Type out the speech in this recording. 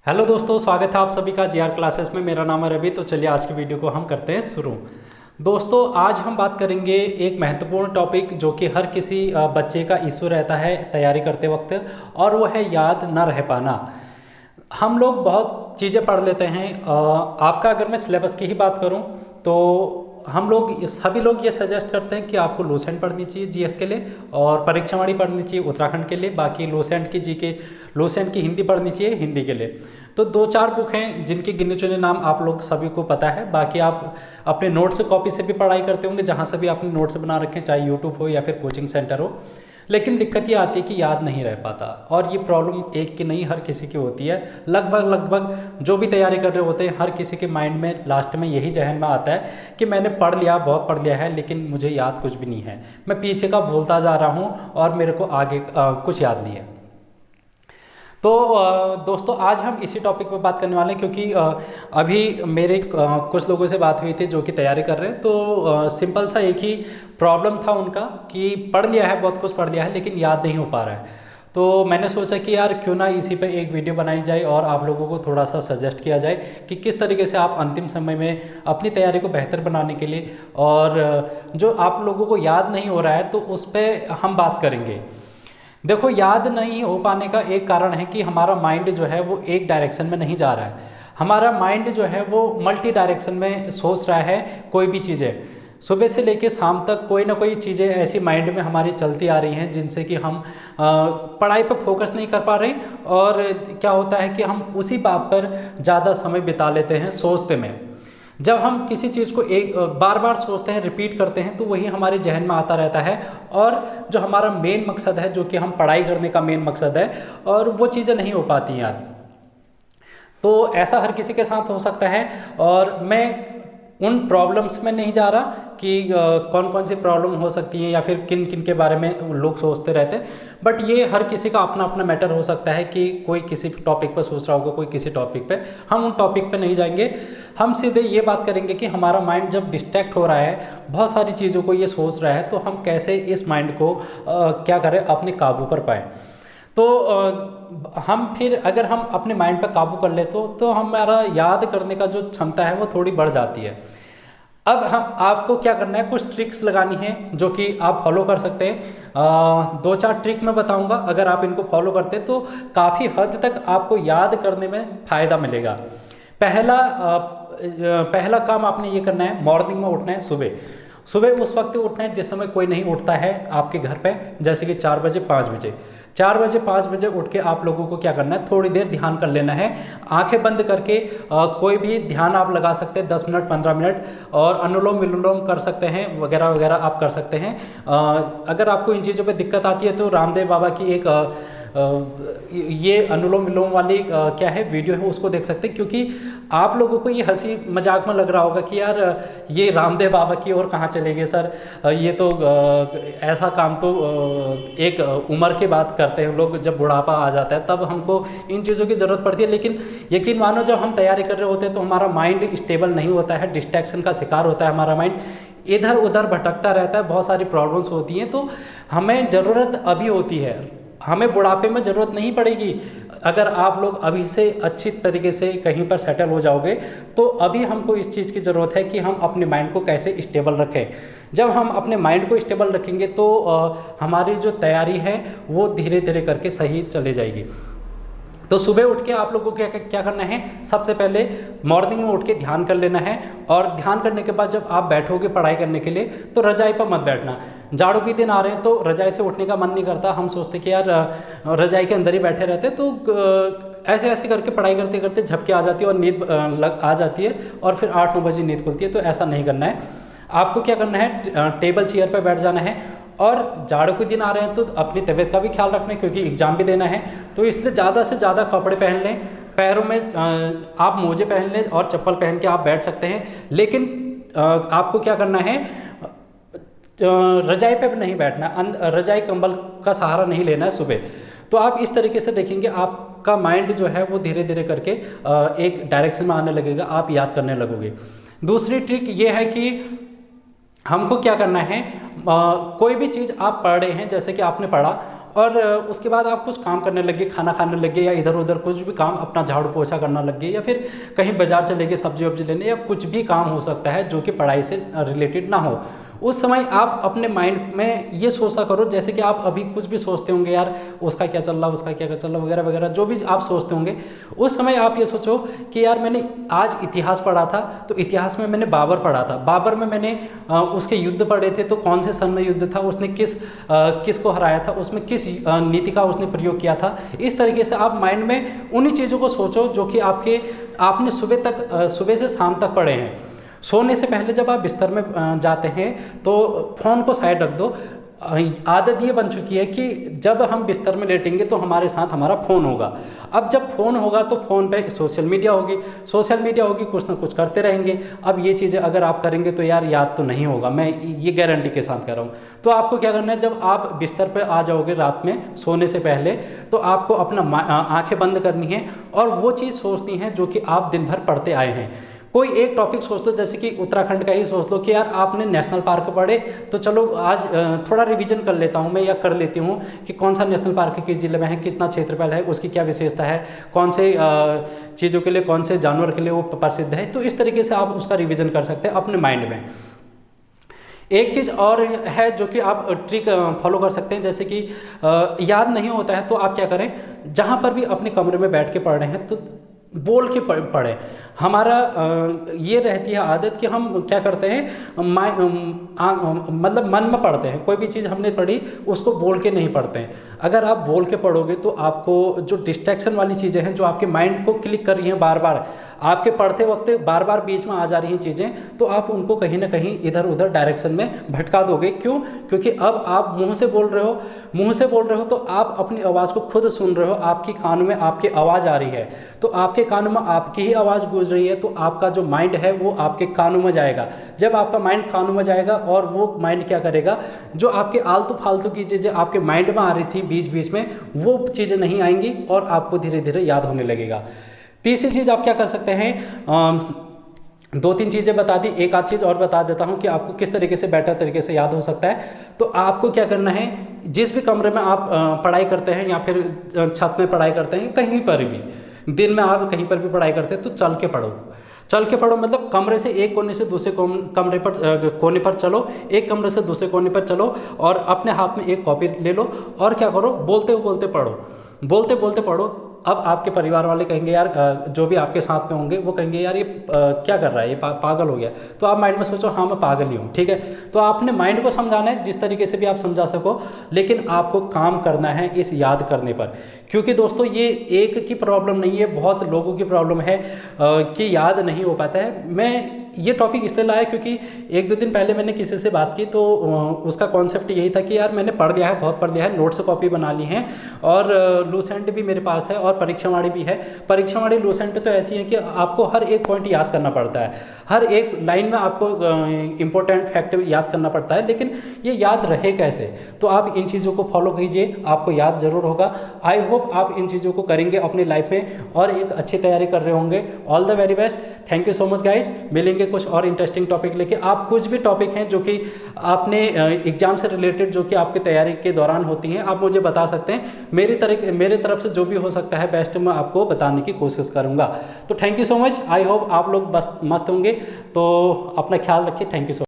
Hello दोस्तों, स्वागत है आप सभी का जीआर क्लासेस में। मेरा नाम है रवि। तो चलिए आज की वीडियो को हम करते हैं शुरू। दोस्तों, आज हम बात करेंगे एक महत्वपूर्ण टॉपिक जो कि हर किसी बच्चे का इशू रहता है तैयारी करते वक्त, और वो है याद न रह पाना। हम लोग बहुत चीज़ें पढ़ लेते हैं। आपका अगर मैं सिलेबस की ही बात करूं तो हम लोग सभी लोग ये सजेस्ट करते हैं कि आपको लूसेंट पढ़नी चाहिए जीएस के लिए, और परीक्षावाणी पढ़नी चाहिए उत्तराखंड के लिए। बाकी लूसेंट की जीके, लूसेंट की हिंदी पढ़नी चाहिए हिंदी के लिए। तो दो चार बुक हैं जिनके गिने चुने नाम आप लोग सभी को पता है। बाकी आप अपने नोट्स कॉपी से भी पढ़ाई करते होंगे, जहाँ से भी आपने नोट्स बना रखे हैं, चाहे यूट्यूब हो या फिर कोचिंग सेंटर हो। लेकिन दिक्कत ये आती है कि याद नहीं रह पाता, और ये प्रॉब्लम एक की नहीं हर किसी की होती है। लगभग जो भी तैयारी कर रहे होते हैं, हर किसी के माइंड में लास्ट में यही जहन में आता है कि मैंने पढ़ लिया, बहुत पढ़ लिया है, लेकिन मुझे याद कुछ भी नहीं है। मैं पीछे का भूलता जा रहा हूँ और मेरे को आगे कुछ याद नहीं है। तो दोस्तों, आज हम इसी टॉपिक पर बात करने वाले हैं, क्योंकि अभी मेरे कुछ लोगों से बात हुई थी जो कि तैयारी कर रहे हैं। तो सिंपल सा एक ही प्रॉब्लम था उनका कि पढ़ लिया है, बहुत कुछ पढ़ लिया है, लेकिन याद नहीं हो पा रहा है। तो मैंने सोचा कि यार क्यों ना इसी पे एक वीडियो बनाई जाए और आप लोगों को थोड़ा सा सजेस्ट किया जाए कि किस तरीके से आप अंतिम समय में अपनी तैयारी को बेहतर बनाने के लिए, और जो आप लोगों को याद नहीं हो रहा है तो उस पर हम बात करेंगे। देखो, याद नहीं हो पाने का एक कारण है कि हमारा माइंड जो है वो एक डायरेक्शन में नहीं जा रहा है। हमारा माइंड जो है वो मल्टी डायरेक्शन में सोच रहा है कोई भी चीज़ें। सुबह से लेकर शाम तक कोई ना कोई चीज़ें ऐसी माइंड में हमारी चलती आ रही हैं जिनसे कि हम पढ़ाई पर फोकस नहीं कर पा रहे, और क्या होता है कि हम उसी बात पर ज़्यादा समय बिता लेते हैं सोचते में। जब हम किसी चीज़ को एक बार बार सोचते हैं, रिपीट करते हैं, तो वही हमारे जहन में आता रहता है, और जो हमारा मेन मकसद है, जो कि हम पढ़ाई करने का मेन मकसद है, और वो चीज़ें नहीं हो पाती हैं याद। तो ऐसा हर किसी के साथ हो सकता है, और मैं उन प्रॉब्लम्स में नहीं जा रहा कि कौन कौन सी प्रॉब्लम हो सकती है या फिर किन किन के बारे में लोग सोचते रहते हैं। बट ये हर किसी का अपना अपना मैटर हो सकता है कि कोई किसी टॉपिक पर सोच रहा होगा, कोई किसी टॉपिक पे। हम उन टॉपिक पे नहीं जाएंगे। हम सीधे ये बात करेंगे कि हमारा माइंड जब डिस्ट्रैक्ट हो रहा है, बहुत सारी चीज़ों को ये सोच रहा है, तो हम कैसे इस माइंड को क्या करें, अपने काबू पर पाएँ। तो हम फिर अगर हम अपने माइंड पर काबू कर ले तो हमारा याद करने का जो क्षमता है वो थोड़ी बढ़ जाती है। अब हम आपको क्या करना है, कुछ ट्रिक्स लगानी है जो कि आप फॉलो कर सकते हैं। दो चार ट्रिक मैं बताऊंगा, अगर आप इनको फॉलो करते हैं तो काफ़ी हद तक आपको याद करने में फ़ायदा मिलेगा। पहला काम आपने ये करना है, मॉर्निंग में उठना है। सुबह उस वक्त उठना है जिस समय कोई नहीं उठता है आपके घर पे, जैसे कि 4 बजे 5 बजे। 4 बजे 5 बजे उठ के आप लोगों को क्या करना है, थोड़ी देर ध्यान कर लेना है। आंखें बंद करके कोई भी ध्यान आप लगा सकते हैं, 10 मिनट 15 मिनट, और अनुलोम विलोम कर सकते हैं, वगैरह वगैरह आप कर सकते हैं। अगर आपको इन चीज़ों पे दिक्कत आती है तो रामदेव बाबा की एक ये अनुलोम विलोम वाली क्या है वीडियो है, उसको देख सकते हैं। क्योंकि आप लोगों को ये हंसी मजाक में लग रहा होगा कि यार ये रामदेव बाबा की ओर कहाँ चले गए सर, ये तो ऐसा काम तो एक उम्र के बाद करते हैं लोग, जब बुढ़ापा आ जाता है तब हमको इन चीज़ों की ज़रूरत पड़ती है। लेकिन यकीन मानो, जब हम तैयारी कर रहे होते हैं तो हमारा माइंड स्टेबल नहीं होता है, डिस्ट्रैक्शन का शिकार होता है हमारा माइंड, इधर उधर भटकता रहता है, बहुत सारी प्रॉब्लम्स होती हैं। तो हमें ज़रूरत अभी होती है, हमें बुढ़ापे में ज़रूरत नहीं पड़ेगी। अगर आप लोग अभी से अच्छी तरीके से कहीं पर सेटल हो जाओगे तो अभी हमको इस चीज़ की ज़रूरत है कि हम अपने माइंड को कैसे स्टेबल रखें। जब हम अपने माइंड को स्टेबल रखेंगे तो हमारी जो तैयारी है वो धीरे धीरे करके सही चली जाएगी। तो सुबह उठ के आप लोगों को क्या करना है, सबसे पहले मॉर्निंग में उठ के ध्यान कर लेना है। और ध्यान करने के बाद जब आप बैठोगे पढ़ाई करने के लिए तो रजाई पर मत बैठना। जाड़ों के दिन आ रहे हैं तो रजाई से उठने का मन नहीं करता, हम सोचते कि यार रजाई के अंदर ही बैठे रहते, तो ऐसे ऐसे करके पढ़ाई करते करते झपके आ जाती है और नींद आ जाती है, और फिर 8-9 बजे नींद खुलती है। तो ऐसा नहीं करना है। आपको क्या करना है, टेबल चेयर पर बैठ जाना है। और जाड़ों के दिन आ रहे हैं तो अपनी तबीयत का भी ख्याल रखना है, क्योंकि एग्ज़ाम भी देना है। तो इसलिए ज़्यादा से ज़्यादा कपड़े पहन लें, पैरों में आप मोजे पहन लें और चप्पल पहन के आप बैठ सकते हैं। लेकिन आपको क्या करना है, रजाई पे नहीं बैठना, रजाई कंबल का सहारा नहीं लेना है सुबह। तो आप इस तरीके से देखेंगे आपका माइंड जो है वो धीरे धीरे करके एक डायरेक्शन में आने लगेगा, आप याद करने लगोगे। दूसरी ट्रिक ये है कि हमको क्या करना है, कोई भी चीज़ आप पढ़ रहे हैं, जैसे कि आपने पढ़ा और उसके बाद आप कुछ काम करने लगे, खाना खाने लगे, या इधर उधर कुछ भी काम अपना झाड़ू पोछा करना लग गए, या फिर कहीं बाजार चले गए सब्जी वब्जी लेने, या कुछ भी काम हो सकता है जो कि पढ़ाई से रिलेटेड ना हो। उस समय आप अपने माइंड में ये सोचा करो, जैसे कि आप अभी कुछ भी सोचते होंगे, यार उसका क्या चल रहा, उसका क्या चल रहा वगैरह वगैरह, जो भी आप सोचते होंगे, उस समय आप ये सोचो कि यार मैंने आज इतिहास पढ़ा था, तो इतिहास में मैंने बाबर पढ़ा था, बाबर में मैंने उसके युद्ध पढ़े थे, तो कौन से सन में युद्ध था, उसने किसको हराया था, उसमें किस नीति का उसने प्रयोग किया था। इस तरीके से आप माइंड में उन्हीं चीज़ों को सोचो जो कि आपने सुबह से शाम तक पढ़े हैं। सोने से पहले जब आप बिस्तर में जाते हैं तो फ़ोन को साइड रख दो। आदत ये बन चुकी है कि जब हम बिस्तर में लेटेंगे तो हमारे साथ हमारा फ़ोन होगा। अब जब फ़ोन होगा तो फ़ोन पे सोशल मीडिया होगी, कुछ ना कुछ करते रहेंगे। अब ये चीज़ें अगर आप करेंगे तो यार याद तो नहीं होगा, मैं ये गारंटी के साथ कह रहा हूँ। तो आपको क्या करना है, जब आप बिस्तर पर आ जाओगे रात में सोने से पहले, तो आपको अपना आँखें बंद करनी है और वो चीज़ सोचनी है जो कि आप दिन भर पढ़ते आए हैं। कोई एक टॉपिक सोच लो, जैसे कि उत्तराखंड का ही सोच लो कि यार आपने नेशनल पार्क पढ़े, तो चलो आज थोड़ा रिवीजन कर लेता हूँ मैं, या कर लेती हूँ कि कौन सा नेशनल पार्क किस जिले में है, कितना क्षेत्रफल है, उसकी क्या विशेषता है, कौन से चीज़ों के लिए, कौन से जानवर के लिए वो प्रसिद्ध है। तो इस तरीके से आप उसका रिवीजन कर सकते हैं अपने माइंड में। एक चीज़ और है जो कि आप ट्रिक फॉलो कर सकते हैं, जैसे कि याद नहीं होता है तो आप क्या करें, जहाँ पर भी अपने कमरे में बैठ के पढ़ रहे हैं तो बोल के पढ़ें। हमारा ये रहती है आदत कि हम क्या करते हैं, मतलब मन में पढ़ते हैं, कोई भी चीज़ हमने पढ़ी उसको बोल के नहीं पढ़ते हैं। अगर आप बोल के पढ़ोगे तो आपको जो डिस्ट्रैक्शन वाली चीज़ें हैं, जो आपके माइंड को क्लिक कर रही हैं बार बार, आपके पढ़ते वक्त बार बार बीच में आ जा रही हैं चीज़ें, तो आप उनको कहीं ना कहीं इधर उधर डायरेक्शन में भटका दोगे। क्यों? क्योंकि अब आप मुँह से बोल रहे हो तो आप अपनी आवाज़ को खुद सुन रहे हो, आपकी कानों में आपकी आवाज़ आ रही है, तो आपके कानों में आपकी ही आवाज़ गूंज रही है, तो आपका जो माइंड है वो आपके कानों में जाएगा। जब आपका माइंड कानों में जाएगा और वो माइंड क्या करेगा, जो आपके आलतू फालतू की चीज़ें आपके माइंड में आ रही थी बीच बीच में, वो चीज़ें नहीं आएंगी और आपको धीरे धीरे याद होने लगेगा। तीसरी चीज़ आप क्या कर सकते हैं, 2-3 चीज़ें बता दी, एक आध चीज़ और बता देता हूँ कि आपको किस तरीके से बेटर तरीके से याद हो सकता है। तो आपको क्या करना है, जिस भी कमरे में आप पढ़ाई करते हैं, या फिर छत में पढ़ाई करते हैं, कहीं पर भी दिन में आप कहीं पर भी पढ़ाई करते हैं, तो चल के पढ़ो। मतलब कमरे से एक कोने से दूसरे कोने पर चलो, एक कमरे से दूसरे कोने पर चलो, और अपने हाथ में एक कॉपी ले लो और क्या करो, बोलते बोलते पढ़ो। अब आपके परिवार वाले कहेंगे यार, जो भी आपके साथ में होंगे वो कहेंगे यार ये क्या कर रहा है, ये पागल हो गया। तो आप माइंड में सोचो हाँ मैं पागल ही हूँ, ठीक है। तो आपने माइंड को समझाना है जिस तरीके से भी आप समझा सको, लेकिन आपको काम करना है इस याद करने पर। क्योंकि दोस्तों ये एक की प्रॉब्लम नहीं है, बहुत लोगों की प्रॉब्लम है कि याद नहीं हो पाता है। मैं ये टॉपिक इसलिए लाया क्योंकि 1-2 दिन पहले मैंने किसी से बात की, तो उसका कॉन्सेप्ट यही था कि यार मैंने पढ़ लिया है, बहुत पढ़ लिया है, नोट से कॉपी बना ली हैं, और लूसेंट भी मेरे पास है और परीक्षावाणी भी है। परीक्षावाणी लूसेंट तो ऐसी है कि आपको हर एक पॉइंट याद करना पड़ता है, हर एक लाइन में आपको इंपॉर्टेंट फैक्ट याद करना पड़ता है, लेकिन ये याद रहे कैसे। तो आप इन चीज़ों को फॉलो कीजिए, आपको याद ज़रूर होगा। आई होप आप इन चीज़ों को करेंगे अपनी लाइफ में और एक अच्छी तैयारी कर रहे होंगे। All the very best, thank you so much guys. मिलेंगे कुछ और इंटरेस्टिंग टॉपिक लेके। आप कुछ भी टॉपिक हैं जो कि आपने एग्जाम से रिलेटेड, जो कि आपकी तैयारी के दौरान होती हैं, आप मुझे बता सकते हैं। मेरे तरफ से जो भी हो सकता है बेस्ट मैं आपको बताने की कोशिश करूंगा। तो thank you so much, I hope आप लोग बस मस्त होंगे। तो अपना ख्याल रखिए, थैंक यू सो मच।